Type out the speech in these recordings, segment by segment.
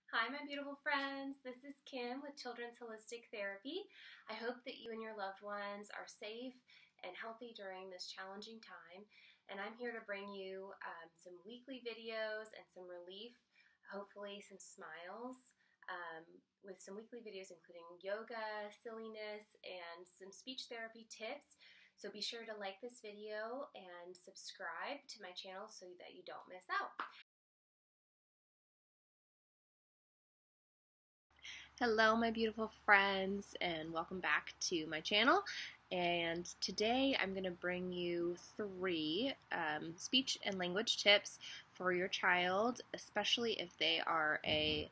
Hi, my beautiful friends. This is Kim with Children's Holistic Therapy. I hope that you and your loved ones are safe and healthy during this challenging time. And I'm here to bring you some weekly videos and some relief, hopefully some smiles, with some weekly videos including yoga, silliness, and some speech therapy tips. So be sure to like this video and subscribe to my channel so that you don't miss out. Hello, my beautiful friends, and welcome back to my channel. And today I'm going to bring you three speech and language tips for your child, especially if they are a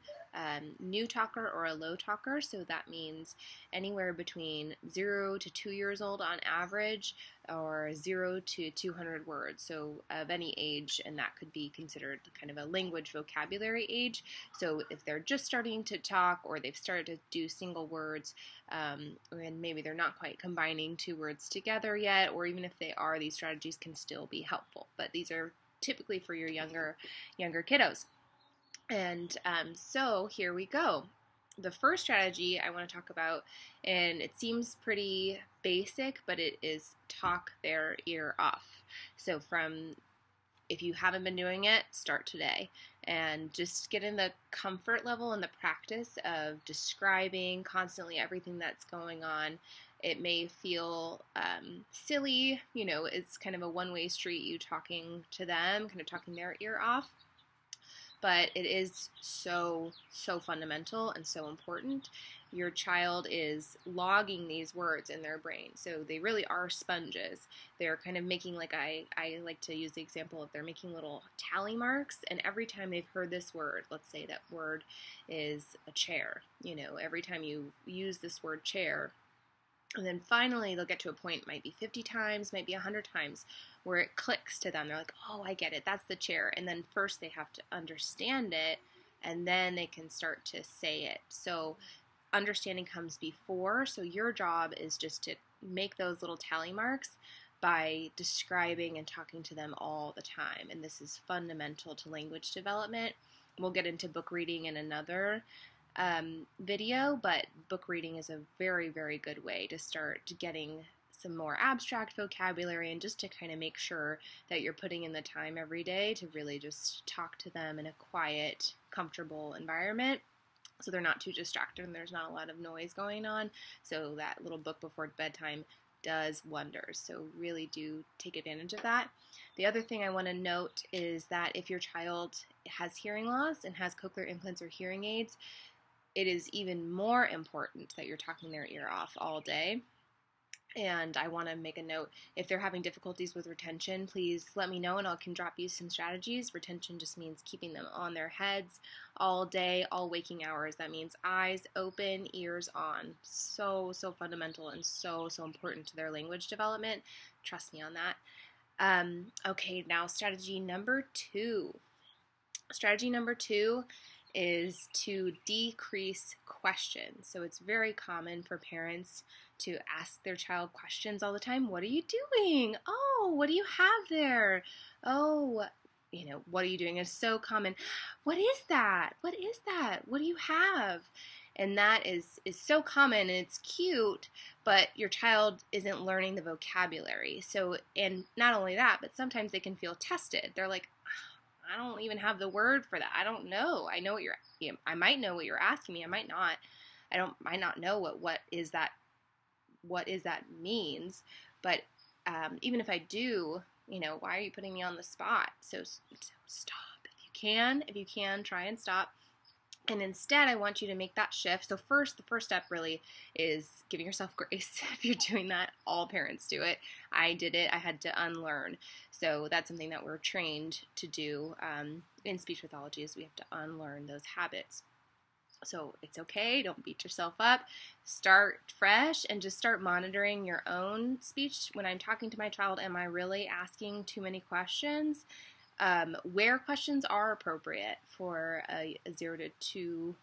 new talker or a low talker. So that means anywhere between 0 to 2 years old on average, or 0 to 200 words, so of any age, and that could be considered kind of a language vocabulary age. So if they're just starting to talk, or they've started to do single words, and maybe they're not quite combining two words together yet, or even if they are, these strategies can still be helpful. But these are typically for your younger kiddos. And so here we go. The first strategy I want to talk about, and it seems pretty basic, but it is talk their ear off. So if you haven't been doing it, start today. And just get in the comfort level and the practice of describing constantly everything that's going on. It may feel silly, it's kind of a one-way street, you talking to them, kind of talking their ear off. But it is so fundamental and so important. Your child is logging these words in their brain, so they really are sponges. They're kind of making, like I like to use the example of, they're making little tally marks, and every time they've heard this word, let's say that word is a chair, every time you use this word chair, and then finally they'll get to a point, might be 50 times, might be 100 times, where it clicks to them. They're like, oh, I get it, that's the chair. And then first they have to understand it, and then they can start to say it. So understanding comes before. So your job is just to make those little tally marks by describing and talking to them all the time. And this is fundamental to language development. We'll get into book reading in another video, but book reading is a very good way to start getting some more abstract vocabulary, and just to kind of make sure that you're putting in the time every day to really just talk to them in a quiet, comfortable environment, so they're not too distracted and there's not a lot of noise going on. So that little book before bedtime does wonders. So really do take advantage of that. The other thing I want to note is that if your child has hearing loss and has cochlear implants or hearing aids, it is even more important that you're talking their ear off all day. And I want to make a note, if they're having difficulties with retention, please let me know and I can drop you some strategies. Retention just means keeping them on their heads all day, all waking hours. That means eyes open, ears on. So fundamental and so important to their language development. Trust me on that. Okay, now strategy number 2. Strategy number 2 is to decrease questions. So it's very common for parents to ask their child questions all the time. What are you doing? Oh, what do you have there? Oh, what are you doing is so common. What is that? What is that? What do you have? And that is so common, and it's cute, but your child isn't learning the vocabulary. So, and not only that, but sometimes they can feel tested. They're like, I don't even have the word for that. I don't know. I might know what you're asking me. I might not. Might not know what is that means. But even if I do, why are you putting me on the spot? So stop. If you can, try and stop. And instead, I want you to make that shift. So the first step really is giving yourself grace. If you're doing that, all parents do it. I did it. I had to unlearn. So that's something that we're trained to do in speech pathology, is we have to unlearn those habits. So it's okay. Don't beat yourself up. Start fresh and just start monitoring your own speech. When I'm talking to my child, am I really asking too many questions? Where questions are appropriate for a 0 to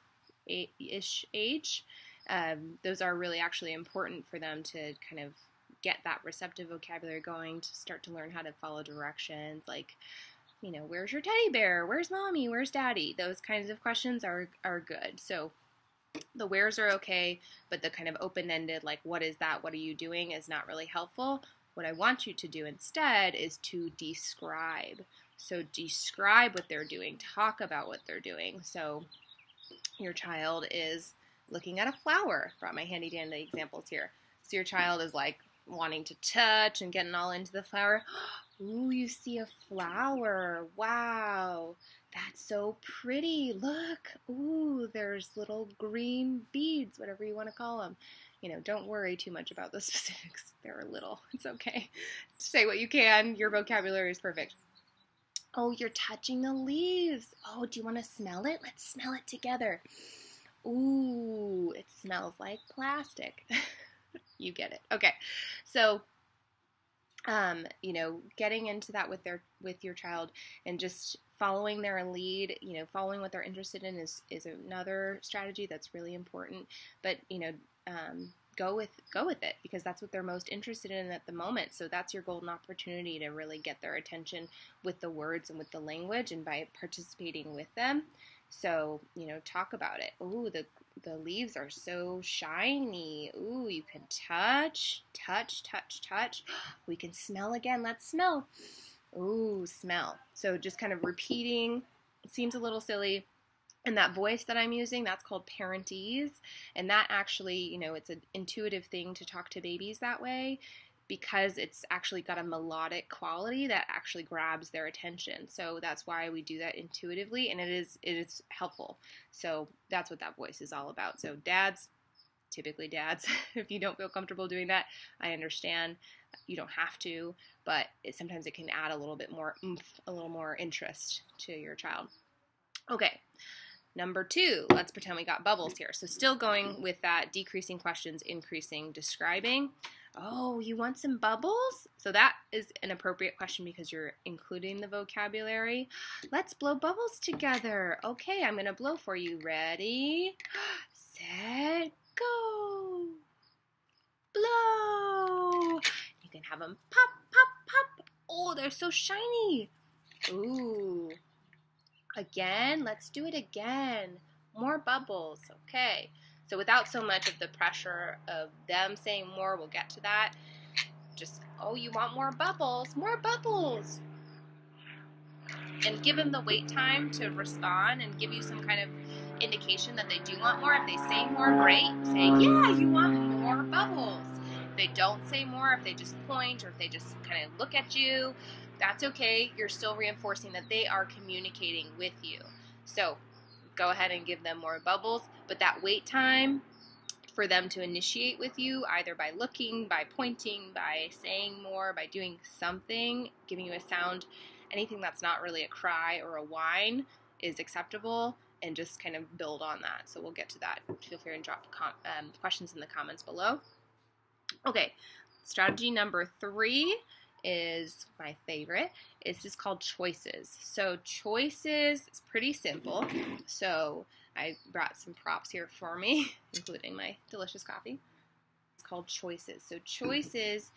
2-ish age. Those are really actually important for them to kind of get that receptive vocabulary going, to start to learn how to follow directions, like where's your teddy bear? Where's mommy? Where's daddy? Those kinds of questions are good. So the wheres are okay, but the kind of open-ended, like, what is that? What are you doing? Is not really helpful. What I want you to do instead is to describe. So describe what they're doing. Talk about what they're doing. So your child is looking at a flower. Brought my handy dandy examples here. So your child is like wanting to touch and getting all into the flower. Ooh, you see a flower. Wow, that's so pretty. Look. Ooh, there's little green beads, whatever you want to call them. Don't worry too much about the specifics. They're little. It's okay. Say what you can. Your vocabulary is perfect. Oh, you're touching the leaves. Oh, do you want to smell it? Let's smell it together. Ooh, it smells like plastic. You get it. Okay. So, getting into that with your child and just following their lead, following what they're interested in is another strategy that's really important. But, go with it, because that's what they're most interested in at the moment. So that's your golden opportunity to really get their attention with the words and with the language, and by participating with them. So, talk about it. Ooh, the leaves are so shiny. Ooh, you can touch. We can smell again. Let's smell. Ooh, smell. So just kind of repeating. It seems a little silly. And that voice that I'm using, that's called parentese. And that actually, it's an intuitive thing to talk to babies that way, because it's actually got a melodic quality that actually grabs their attention. So that's why we do that intuitively, and it is helpful. So that's what that voice is all about. So typically dads, if you don't feel comfortable doing that, I understand. You don't have to, but sometimes it can add a little bit more oomph, a little more interest to your child. Okay. Number 2, let's pretend we got bubbles here. So still going with that decreasing questions, increasing describing. Oh, you want some bubbles? So that is an appropriate question because you're including the vocabulary. Let's blow bubbles together. Okay, I'm going to blow for you. Ready, set, go. Blow. You can have them pop, pop, pop. Oh, they're so shiny. Ooh. Again, let's do it again. More bubbles, okay. So without so much of the pressure of them saying more, we'll get to that. Just, oh, you want more bubbles? More bubbles. And give them the wait time to respond and give you some kind of indication that they do want more. If they say more, great. Say, yeah, you want more bubbles. If they don't say more, if they just point or if they just kind of look at you, that's okay. You're still reinforcing that they are communicating with you. So go ahead and give them more bubbles, but that wait time for them to initiate with you, either by looking, by pointing, by saying more, by doing something, giving you a sound, anything that's not really a cry or a whine is acceptable, and just kind of build on that. So we'll get to that. Feel free to drop questions in the comments below. Okay, strategy number 3 is my favorite. This is called choices. So choices, it's pretty simple. So I brought some props here for me, including my delicious coffee. It's called choices. So choices,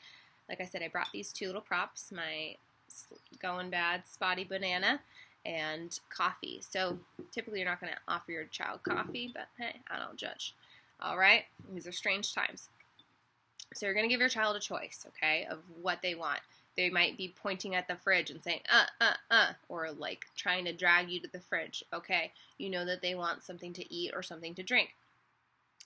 like I said, I brought these 2 little props, my Going Bad Spotty Banana and coffee. So typically you're not going to offer your child coffee, but hey, I don't judge. All right, these are strange times. So you're going to give your child a choice, okay, of what they want. They might be pointing at the fridge and saying, or like trying to drag you to the fridge. Okay, you know that they want something to eat or something to drink.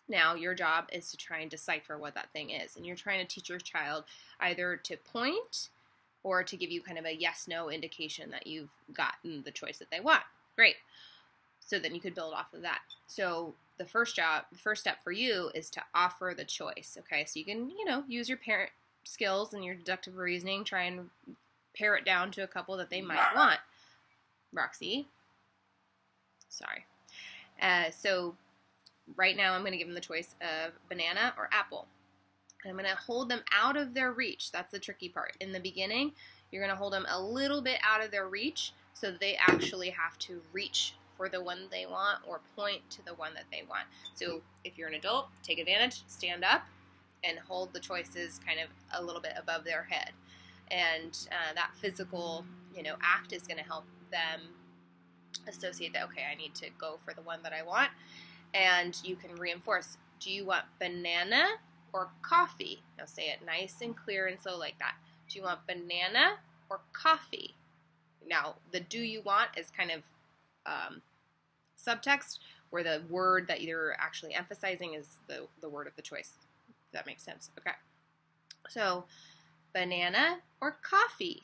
Now, your job is to try and decipher what that thing is. And you're trying to teach your child either to point or to give you kind of a yes-no indication that you've gotten the choice that they want. Great. So then you could build off of that. So the first step for you is to offer the choice. Okay, so you can, use your parent skills and your deductive reasoning, try and pare it down to a couple that they might want. Roxy. Sorry. So right now I'm going to give them the choice of banana or apple. I'm going to hold them out of their reach. That's the tricky part. In the beginning, you're going to hold them a little bit out of their reach so that they actually have to reach for the one they want or point to the one that they want. So if you're an adult, take advantage, stand up, and hold the choices kind of a little bit above their head. And that physical, act is going to help them associate that, okay, I need to go for the one that I want. And you can reinforce, do you want banana or coffee? Now say it nice and clear and slow like that. Do you want banana or coffee? Now, the do you want is kind of subtext, where the word that you're actually emphasizing is the word of the choice. If that makes sense. Okay. So, banana or coffee?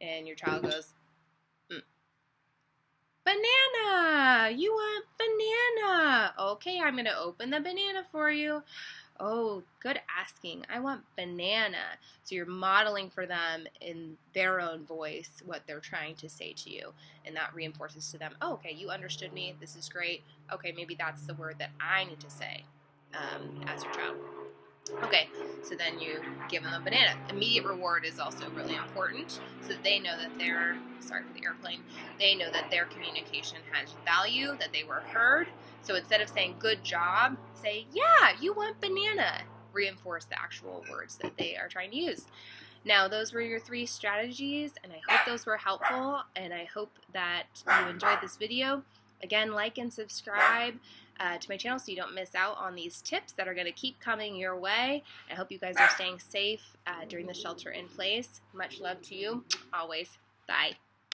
And your child goes, banana! You want banana! Okay, I'm going to open the banana for you. Oh, good asking. I want banana. So you're modeling for them in their own voice what they're trying to say to you. And that reinforces to them, oh, okay, you understood me. This is great. Okay, maybe that's the word that I need to say as your child. Okay, so then you give them a banana. Immediate reward is also really important, so that they know that their, sorry for the airplane, they know that their communication has value, that they were heard. So instead of saying good job, say, yeah, you want banana. Reinforce the actual words that they are trying to use. Now, those were your 3 strategies, and I hope those were helpful, and I hope that you enjoyed this video. Again, like and subscribe to my channel so you don't miss out on these tips that are going to keep coming your way. I hope you guys are staying safe during the shelter in place. Much love to you always. Bye.